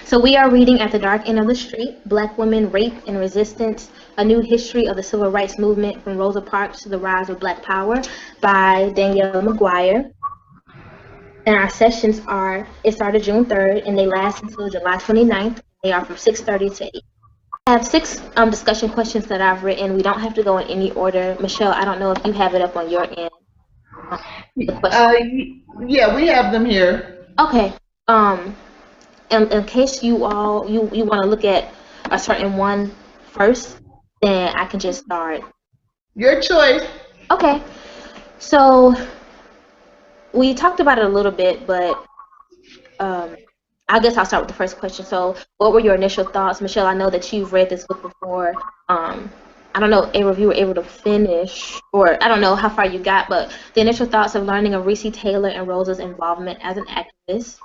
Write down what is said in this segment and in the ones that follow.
So we are reading At the Dark End of the Street, Black Women, Rape and Resistance, A New History of the Civil Rights Movement from Rosa Parks to the Rise of Black Power by Danielle McGuire. And our sessions it started June 3rd and they last until July 29th. They are from 6:30 to 8. I have 6 discussion questions that I've written. We don't have to go in any order. Michelle, I don't know if you have it up on your end. Yeah, we have them here. Okay. In case you want to look at a certain one first, then I can just start. Your choice. Okay. So we talked about it a little bit, but I guess I'll start with the first question. So what were your initial thoughts? Michelle, I know that you've read this book before. I don't know, Avril, if you were able to finish, or I don't know how far you got, but the initial thoughts of learning of Recy Taylor and Rosa's involvement as an activist.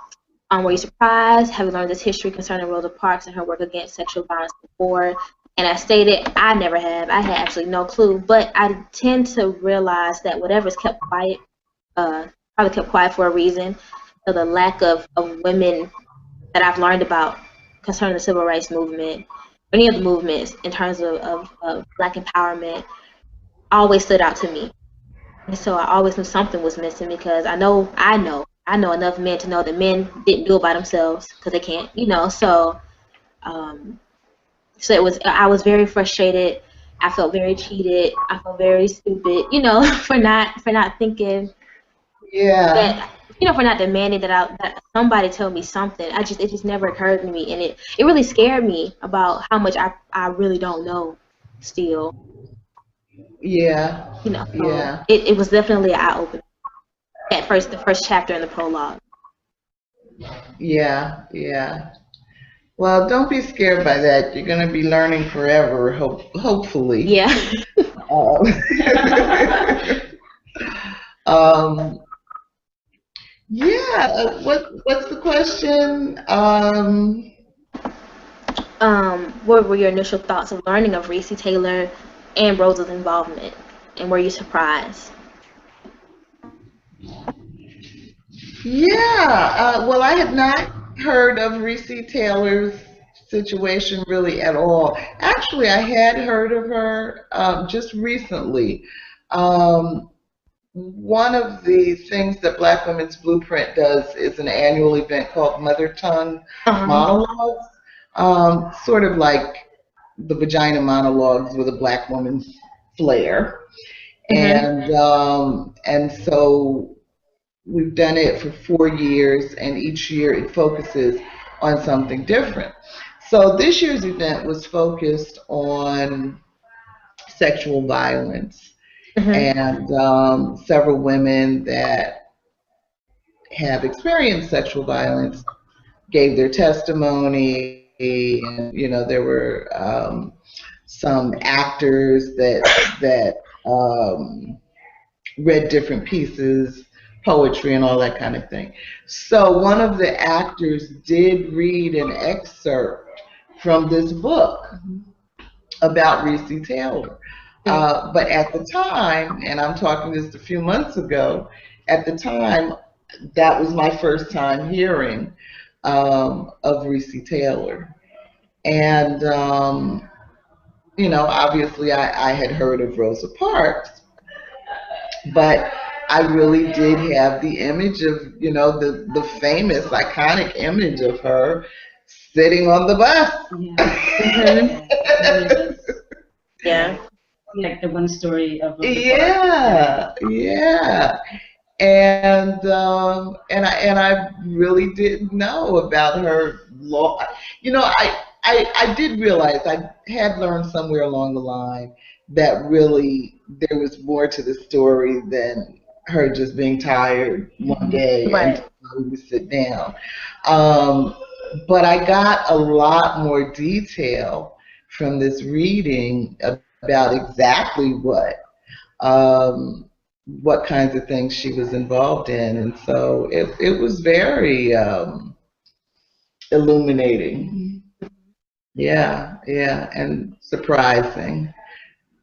Were you surprised? Have you learned this history concerning Rosa Parks and her work against sexual violence before? And I stated, I never have. I had absolutely no clue. But I tend to realize that whatever's kept quiet, probably kept quiet for a reason. So the lack of women that I've learned about concerning the civil rights movement, any of the movements in terms of Black empowerment, always stood out to me. And so I always knew something was missing because I know enough men to know that men didn't do it by themselves because they can't, so I was very frustrated. I felt very cheated. I felt very stupid, for not thinking that, for not demanding that somebody tell me something. It just never occurred to me, and it really scared me about how much I really don't know still. Yeah. So it was definitely an eye-opener. The first chapter in the prologue. Yeah. Well, don't be scared by that. You're going to be learning forever, hopefully. Yeah. What's the question? What were your initial thoughts of learning of Recy Taylor and Rosa's involvement, and were you surprised? Yeah, well, I had not heard of Recy Taylor's situation really at all. Actually, I had heard of her just recently. one of the things that Black Women's Blueprint does is an annual event called Mother Tongue Monologues, sort of like the vagina monologues with a Black woman's flair. And so we've done it for 4 years, and each year it focuses on something different. So this year's event was focused on sexual violence, and several women that have experienced sexual violence gave their testimony, and there were some actors that read different pieces, poetry, and all that kind of thing. So one of the actors did read an excerpt from this book about Recy Taylor. But at the time, and I'm talking just a few months ago, at the time, that was my first time hearing of Recy Taylor. And, obviously I had heard of Rosa Parks, but I really did have the image of, the famous, iconic image of her sitting on the bus. Yeah. Like the one story of Rosa Parks. And I really didn't know about her law. I did realize, I had learned somewhere along the line that really there was more to the story than her just being tired one day and we would sit down. But I got a lot more detail from this reading about exactly what kinds of things she was involved in, and so it was very illuminating. Yeah, and surprising.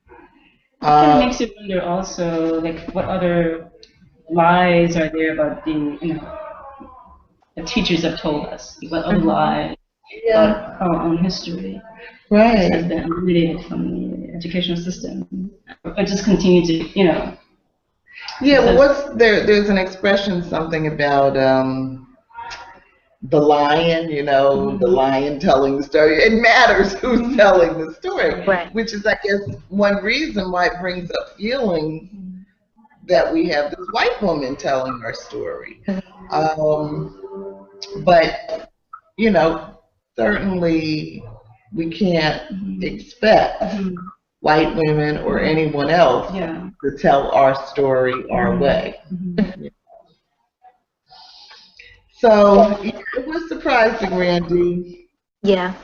It kind of makes you wonder also, like, what other lies are there about being, the teachers have told us, what other lies about our own history has been eliminated from the educational system, or just continue to, Yeah, well, there's an expression, something about the lion, the lion telling the story. It matters who's telling the story, which is, I guess, one reason why it brings up feelings that we have this white woman telling our story. But, certainly we can't expect white women or anyone else to tell our story our way. So it was surprising, Randie. Yeah.